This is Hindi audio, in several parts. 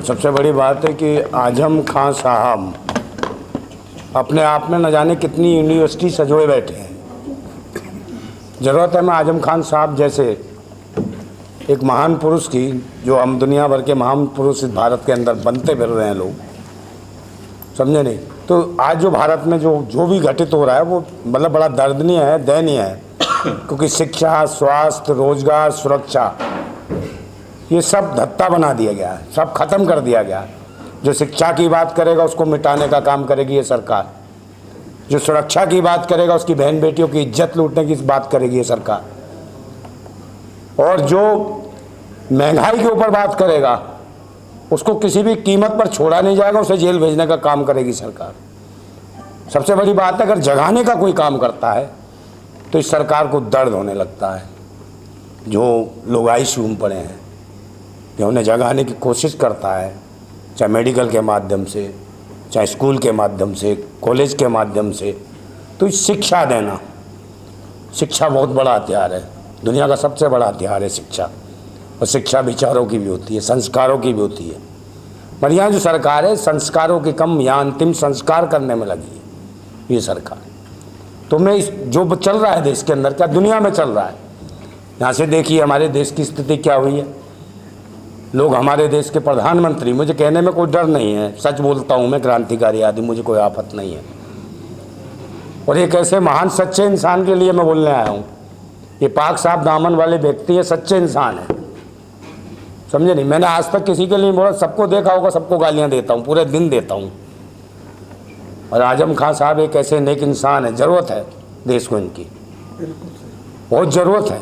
सबसे बड़ी बात है कि आजम खान साहब अपने आप में न जाने कितनी यूनिवर्सिटी सजोए बैठे हैं। ज़रूरत है मैं आजम खान साहब जैसे एक महान पुरुष की, जो हम दुनिया भर के महान पुरुष इस भारत के अंदर बनते फिर रहे हैं लोग, समझे नहीं। तो आज जो भारत में जो भी घटित हो रहा है वो मतलब बड़ा दर्दनीय है, दयनीय है, क्योंकि शिक्षा, स्वास्थ्य, रोजगार, सुरक्षा ये सब धत्ता बना दिया गया है, सब खत्म कर दिया गया है। जो शिक्षा की बात करेगा उसको मिटाने का काम करेगी ये सरकार, जो सुरक्षा की बात करेगा उसकी बहन बेटियों की इज्जत लूटने की बात करेगी ये सरकार, और जो महंगाई के ऊपर बात करेगा उसको किसी भी कीमत पर छोड़ा नहीं जाएगा, उसे जेल भेजने का काम करेगी सरकार। सबसे बड़ी बात है अगर जगाने का कोई काम करता है तो इस सरकार को दर्द होने लगता है। जो लोग आईसीयू में पड़े हैं, जो उन्हें जगाने की कोशिश करता है, चाहे मेडिकल के माध्यम से, चाहे स्कूल के माध्यम से, कॉलेज के माध्यम से, तो शिक्षा देना, शिक्षा बहुत बड़ा हथियार है, दुनिया का सबसे बड़ा हथियार है शिक्षा। और शिक्षा विचारों की भी होती है, संस्कारों की भी होती है। पर यहाँ जो सरकार है संस्कारों की कम यहाँ अंतिम संस्कार करने में लगी है ये सरकार। तो मैं इस जो चल रहा है देश के अंदर, क्या दुनिया में चल रहा है, यहाँ से देखिए हमारे देश की स्थिति क्या हुई है। लोग हमारे देश के प्रधानमंत्री, मुझे कहने में कोई डर नहीं है, सच बोलता हूँ मैं, क्रांतिकारी आदमी, मुझे कोई आफत नहीं है। और एक ऐसे महान सच्चे इंसान के लिए मैं बोलने आया हूँ। ये पाक साहब दामन वाले व्यक्ति है, सच्चे इंसान है, समझे नहीं। मैंने आज तक किसी के लिए बोला, सबको देखा होगा, सबको गालियाँ देता हूँ, पूरे दिन देता हूँ। और आजम खान साहब एक ऐसे नेक इंसान है, ज़रूरत है देश को इनकी, बहुत ज़रूरत है,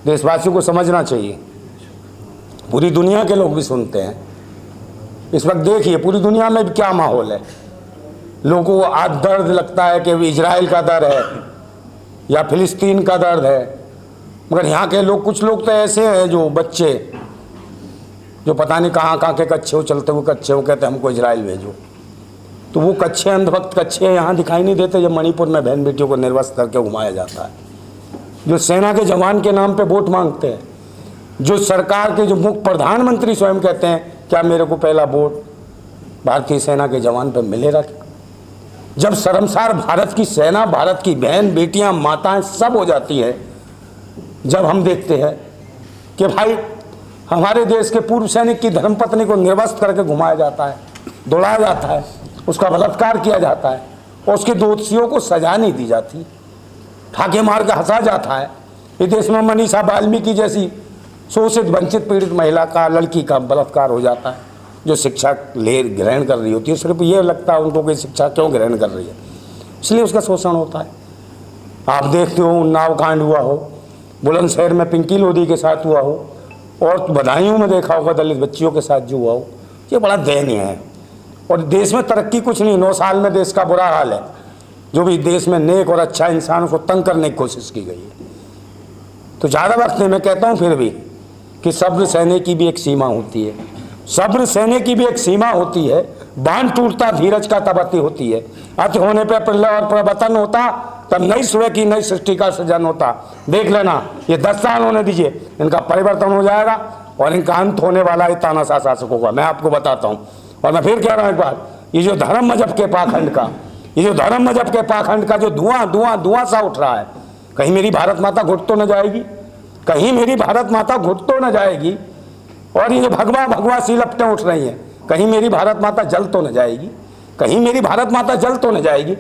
देशवासियों को समझना चाहिए। पूरी दुनिया के लोग भी सुनते हैं इस वक्त। देखिए पूरी दुनिया में भी क्या माहौल है, लोगों को आज दर्द लगता है कि इजराइल का दर्द है या फिलिस्तीन का दर्द है, मगर यहाँ के लोग, कुछ लोग तो ऐसे हैं जो बच्चे जो पता नहीं कहाँ के कच्चे हो, चलते हुए कच्चे हो, कहते हमको इजराइल भेजो। तो वो कच्चे अंधभक्त कच्चे यहाँ दिखाई नहीं देते जब मणिपुर में बहन बेटियों को निर्वस्त्र करके घुमाया जाता है। जो सेना के जवान के नाम पे वोट मांगते हैं, जो सरकार के जो मुख्य प्रधानमंत्री स्वयं कहते हैं क्या मेरे को पहला वोट भारतीय सेना के जवान पे मिलेगा। जब शर्मसार भारत की सेना, भारत की बहन बेटियां, माताएं सब हो जाती है, जब हम देखते हैं कि भाई हमारे देश के पूर्व सैनिक की धर्मपत्नी को निर्वस्त्र करके घुमाया जाता है, दौड़ाया जाता है, उसका बलात्कार किया जाता है और उसके दोषियों को सजा नहीं दी जाती, ठाके मार के हंसा जाता है। इस देश में मनीषा वाल्मीकि जैसी शोषित वंचित पीड़ित महिला का, लड़की का बलात्कार हो जाता है, जो शिक्षा ग्रहण कर रही होती है। सिर्फ ये लगता है उनको कि शिक्षा क्यों ग्रहण कर रही है, इसलिए उसका शोषण होता है। आप देखते हो उन्नाव कांड हुआ हो, बुलंदशहर में पिंकी लोधी के साथ हुआ हो, और बदायूं में देखा होगा दलित बच्चियों के साथ जो हुआ हो, ये बड़ा दयनीय है। और देश में तरक्की कुछ नहीं, 9 साल में देश का बुरा हाल है। जो भी देश में नेक और अच्छा इंसान, उसको तंग करने की कोशिश की गई है। तो ज़्यादा वक्त नहीं, मैं कहता हूँ फिर भी कि सब्र सहने की भी एक सीमा होती है, सब्र सहने की भी एक सीमा होती है। बांध टूटता धीरज का तब अति होती है, अति होने पर प्रलय और प्रवर्तन होता, तब नई सुबह की नई सृष्टि का सृजन होता। देख लेना, ये 10 साल होने दीजिए, इनका परिवर्तन हो जाएगा और इनका अंत होने वाला है तानाशाह शासकों का, मैं आपको बताता हूँ। और मैं फिर कह रहा हूँ एक बार, ये जो धर्म मजहब के पाखंड का, ये जो धर्म मजहब के पाखंड का जो धुआं सा उठ रहा है, कहीं मेरी भारत माता घुट तो न जाएगी, कहीं मेरी भारत माता घुट तो न जाएगी। और ये जो भगवा सी लपटें उठ रही हैं, कहीं मेरी भारत माता जल तो न जाएगी, कहीं मेरी भारत माता जल तो न जाएगी।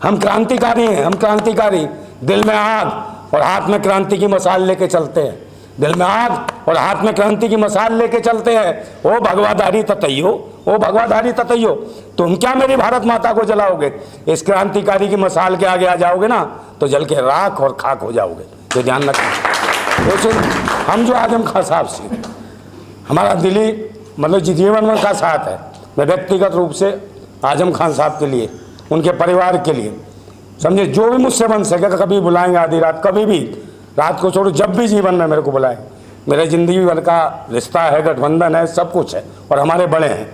हम क्रांतिकारी हैं, हम क्रांतिकारी, दिल में आग और हाथ में क्रांति की मसाल लेके चलते हैं, दिल में आग और हाथ में क्रांति की मसाल लेके चलते हैं। ओ भगवाधारी ततैयो, ओ भगवाधारी ततैयो, तुम क्या मेरी भारत माता को जलाओगे? इस क्रांतिकारी की मसाल के आगे आ जाओगे ना तो जल के राख और खाक हो जाओगे, तो ध्यान रखना। तो हम जो आजम खान साहब से हमारा दिली मतलब जीवन का साथ है, मैं व्यक्तिगत रूप से आजम खान साहब के लिए, उनके परिवार के लिए, समझे, जो भी मुझसे बन सके कभी बुलाएंगे, आधी रात, कभी भी, रात को छोड़ो, जब भी जीवन में मेरे को बुलाए। मेरे ज़िंदगी भर का रिश्ता है, गठबंधन है, सब कुछ है और हमारे बड़े हैं।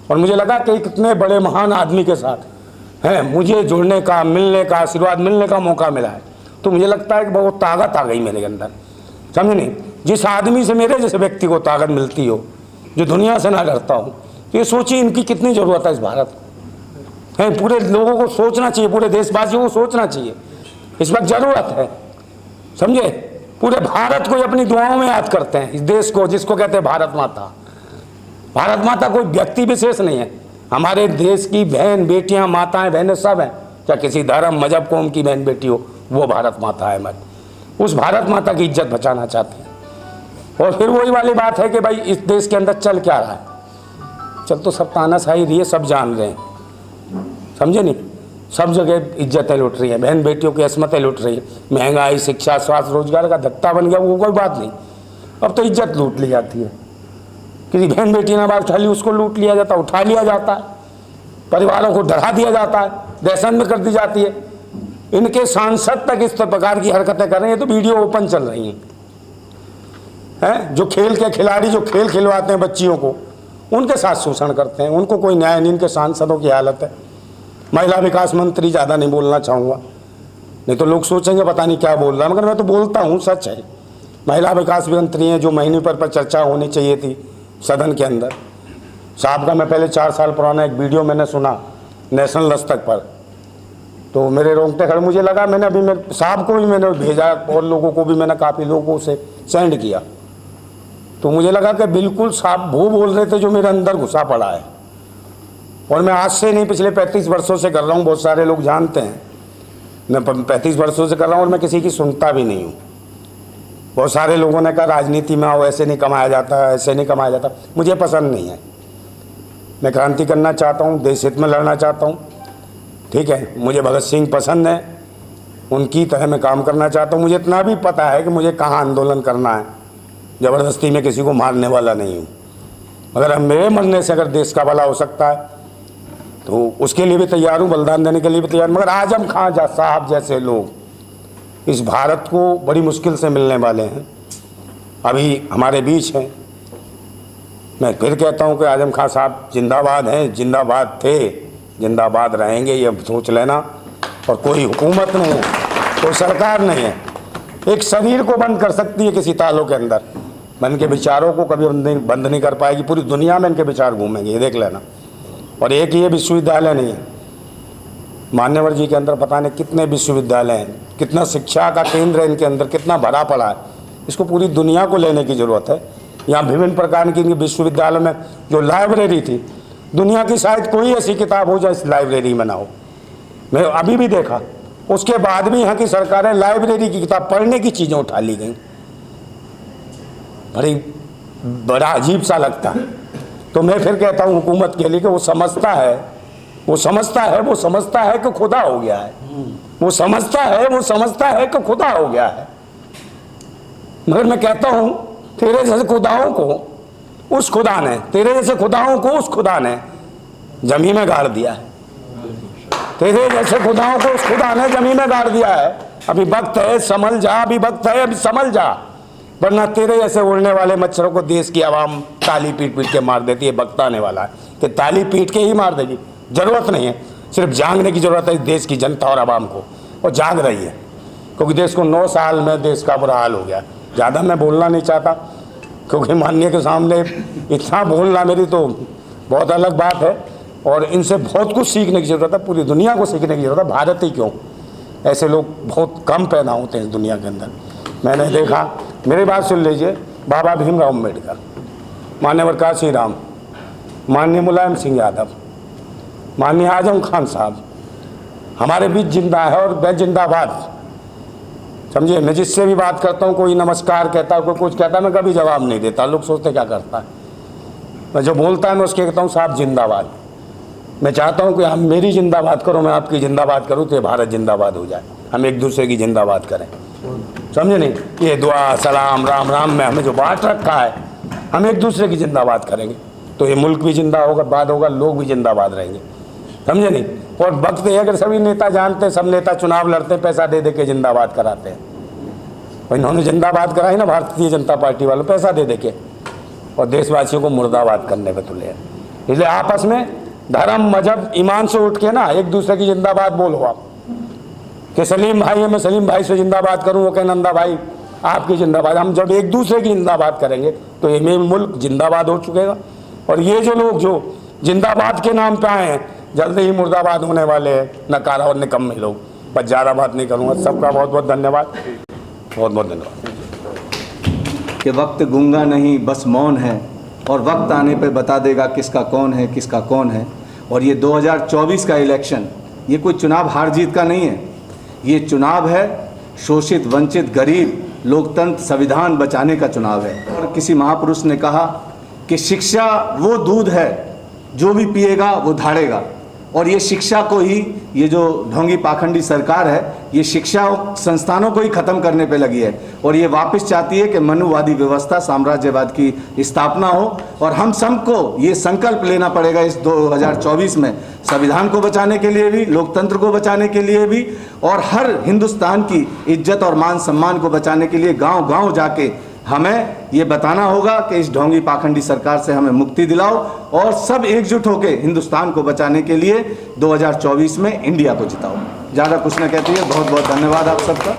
और मुझे लगा कि कितने बड़े महान आदमी के साथ हैं मुझे जुड़ने का, मिलने का, आशीर्वाद मिलने का मौका मिला है। तो मुझे लगता है कि बहुत ताकत आ गई मेरे अंदर, समझे नहीं। जिस आदमी से, मेरे जैसे व्यक्ति को ताकत मिलती हो, जो दुनिया से ना डरता हो, तो ये सोचिए इनकी कितनी ज़रूरत है इस भारत है। पूरे लोगों को सोचना चाहिए, पूरे देशवासियों को सोचना चाहिए, इस वक्त ज़रूरत है, समझे। पूरे भारत को अपनी दुआओं में याद करते हैं, इस देश को जिसको कहते हैं भारत माता। भारत माता कोई व्यक्ति विशेष नहीं है, हमारे देश की बहन बेटियां, माताएं बहनें सब हैं, चाहे किसी धर्म मजहब कौम की बहन बेटी हो, वो भारत माता है। मैं उस भारत माता की इज्जत बचाना चाहते हैं। और फिर वही वाली बात है कि भाई इस देश के अंदर चल क्या रहा है, चल तो सब तानाशाही रही है, सब जान रहे हैं, समझे नहीं। सब जगह इज्जतें लुट रही हैं, बहन बेटियों की असमतें लुट रही है, महंगाई, शिक्षा, स्वास्थ्य, रोजगार का धक्का बन गया, वो कोई बात नहीं। अब तो इज्जत लूट ली जाती है, किसी बहन बेटी ने बात उठा ली उसको लूट लिया जाता, उठा लिया जाता है, परिवारों को डरा दिया जाता है, दहशत में कर दी जाती है। इनके सांसद तक इस प्रकार की हरकतें कर रहे हैं, तो वीडियो ओपन चल रही हैं। जो खेल के खिलाड़ी जो खेल खिलवाते हैं बच्चियों को, उनके साथ शोषण करते हैं, उनको कोई न्याय नहीं। इनके सांसदों की हालत है। महिला विकास मंत्री, ज़्यादा नहीं बोलना चाहूँगा, नहीं तो लोग सोचेंगे पता नहीं क्या बोल रहा है, मगर मैं तो बोलता हूँ, सच है। महिला विकास मंत्री हैं, जो महीने पर चर्चा होनी चाहिए थी सदन के अंदर। साहब का मैं पहले 4 साल पुराना एक वीडियो मैंने सुना नेशनल दस्तक पर, तो मेरे रोंगटे खड़े, मुझे लगा, मैंने अभी मैं साहब को भी मैंने भेजा और लोगों को भी मैंने काफ़ी लोगों से सेंड किया, तो मुझे लगा कि बिल्कुल साहब वो बोल रहे थे जो मेरे अंदर घुसा पड़ा है। और मैं आज से नहीं, पिछले 35 वर्षों से कर रहा हूँ, बहुत सारे लोग जानते हैं मैं 35 वर्षों से कर रहा हूँ, और मैं किसी की सुनता भी नहीं हूँ। बहुत सारे लोगों ने कहा राजनीति में आओ, ऐसे नहीं कमाया जाता, ऐसे नहीं कमाया जाता, मुझे पसंद नहीं है। मैं क्रांति करना चाहता हूँ, देश हित में लड़ना चाहता हूँ, ठीक है। मुझे भगत सिंह पसंद है, उनकी तरह मैं काम करना चाहता हूँ। मुझे इतना भी पता है कि मुझे कहाँ आंदोलन करना है, ज़बरदस्ती में किसी को मारने वाला नहीं हूँ। मगर अब मेरे मरने से अगर देश का भला हो सकता है तो उसके लिए भी तैयार हूँ, बलिदान देने के लिए भी तैयार। मगर आजम खान साहब जैसे लोग इस भारत को बड़ी मुश्किल से मिलने वाले हैं, अभी हमारे बीच हैं। मैं फिर कहता हूँ कि आजम खान साहब जिंदाबाद हैं, जिंदाबाद थे, जिंदाबाद रहेंगे, ये सोच लेना। और कोई हुकूमत नहीं है, कोई सरकार नहीं है, एक शरीर को बंद कर सकती है किसी तालों के अंदर, मन के विचारों को कभी बंद नहीं कर पाएगी। पूरी दुनिया में इनके विचार घूमेंगे, ये देख लेना। और एक ये विश्वविद्यालय नहीं है, मान्यवर जी के अंदर पता नहीं कितने विश्वविद्यालय हैं, कितना शिक्षा का केंद्र है इनके अंदर, कितना भरा पड़ा है। इसको पूरी दुनिया को लेने की ज़रूरत है। यहाँ विभिन्न प्रकार की विश्वविद्यालय में जो लाइब्रेरी थी, दुनिया की शायद कोई ऐसी किताब हो जो इस लाइब्रेरी में ना हो। मैं अभी भी देखा, उसके बाद भी यहाँ की सरकारें लाइब्रेरी की किताब, पढ़ने की चीज़ें उठा ली गई। बड़ा अजीब सा लगता है। तो मैं फिर कहता हूँ हुकूमत के लिए कि वो समझता है कि खुदा हो गया है, वो समझता है कि खुदा हो गया है। मगर मैं कहता हूँ तेरे जैसे खुदाओं को उस खुदा ने, तेरे जैसे खुदाओं को उस खुदा ने जमीन में गाड़ दिया है। तेरे जैसे खुदाओं को उस खुदा ने जमीन में गाड़ दिया है। अभी वक्त है, संभल जा, अभी वक्त है, अभी संभल जा, वरना तेरे जैसे उड़ने वाले मच्छरों को देश की आवाम ताली पीट पीट के मार देती है। वक्त आने वाला है कि ताली पीट के ही मार देगी। जरूरत नहीं है, सिर्फ जागने की जरूरत है देश की जनता और आवाम को, और जाग रही है। क्योंकि देश को 9 साल में देश का बुरा हाल हो गया। ज़्यादा मैं बोलना नहीं चाहता, क्योंकि माननीय के सामने इतना बोलना मेरी तो बहुत अलग बात है। और इनसे बहुत कुछ सीखने की ज़रूरत है, पूरी दुनिया को सीखने की ज़रूरत है। भारत ही क्यों, ऐसे लोग बहुत कम पैदा होते हैं इस दुनिया के अंदर। मैंने देखा, मेरी बात सुन लीजिए, बाबा भीमराव अम्बेडकर, माननीय काशी राम, माननीय मुलायम सिंह यादव, माननीय आजम खान साहब हमारे बीच जिंदा है, और मैं जिंदाबाद। समझिए, मैं जिससे भी बात करता हूँ, कोई नमस्कार कहता है, कोई कुछ कहता है, मैं कभी जवाब नहीं देता। लोग सोचते क्या करता है, मैं जो बोलता है मैं उसके कहता हूँ साहब जिंदाबाद। मैं चाहता हूँ कि हम मेरी जिंदाबाद करो, मैं आपकी जिंदाबाद करूँ, तो ये भारत जिंदाबाद हो जाए। हम एक दूसरे की जिंदाबाद करें, समझे नहीं। ये दुआ सलाम राम राम में हमें जो बांट रखा है, हम एक दूसरे की जिंदाबाद करेंगे तो ये मुल्क भी जिंदा होगा, बाद होगा, लोग भी जिंदाबाद रहेंगे, समझे नहीं। और वक्त है, अगर सभी नेता जानते हैं, सब नेता चुनाव लड़ते हैं, पैसा दे दे के जिंदाबाद कराते हैं। और इन्होंने जिंदाबाद कराई ना भारतीय जनता पार्टी वालों, पैसा दे दे के, और देशवासियों को मुर्दाबाद करने पर तुले। इसलिए आपस में धर्म मजहब ईमान से उठ के ना एक दूसरे की जिंदाबाद बोलो आप, कि सलीम भाई है, मैं सलीम भाई से जिंदाबाद करूं, वो कहे नंदा भाई आपकी जिंदाबाद। हम जब एक दूसरे की जिंदाबाद करेंगे तो ये मुल्क जिंदाबाद हो चुकेगा। और ये जो लोग जो जिंदाबाद के नाम पे आए हैं, जल्दी ही मुर्दाबाद होने वाले हैं, नकारा और निकम्मे लोग। बस ज़्यादा बात नहीं करूँगा। सबका बहुत बहुत धन्यवाद, बहुत बहुत धन्यवाद। कि वक्त गूंगा नहीं बस मौन है, और वक्त आने पे बता देगा किसका कौन है, किसका कौन है। और ये 2024 का इलेक्शन, ये कोई चुनाव हार जीत का नहीं है, ये चुनाव है शोषित, वंचित, गरीब, लोकतंत्र, संविधान बचाने का चुनाव है। और किसी महापुरुष ने कहा कि शिक्षा वो दूध है जो भी पिएगा वो धाड़ेगा। और ये शिक्षा को ही, ये जो ढोंगी पाखंडी सरकार है, ये शिक्षा संस्थानों को ही ख़त्म करने पे लगी है। और ये वापस चाहती है कि मनुवादी व्यवस्था, साम्राज्यवाद की स्थापना हो। और हम सबको ये संकल्प लेना पड़ेगा इस 2024 में, संविधान को बचाने के लिए भी, लोकतंत्र को बचाने के लिए भी, और हर हिंदुस्तान की इज्जत और मान सम्मान को बचाने के लिए गांव-गांव जाके हमें ये बताना होगा कि इस ढोंगी पाखंडी सरकार से हमें मुक्ति दिलाओ, और सब एकजुट होकर हिंदुस्तान को बचाने के लिए 2024 में इंडिया को जिताओ। ज़्यादा कुछ न कहती है। बहुत बहुत धन्यवाद आप सबका।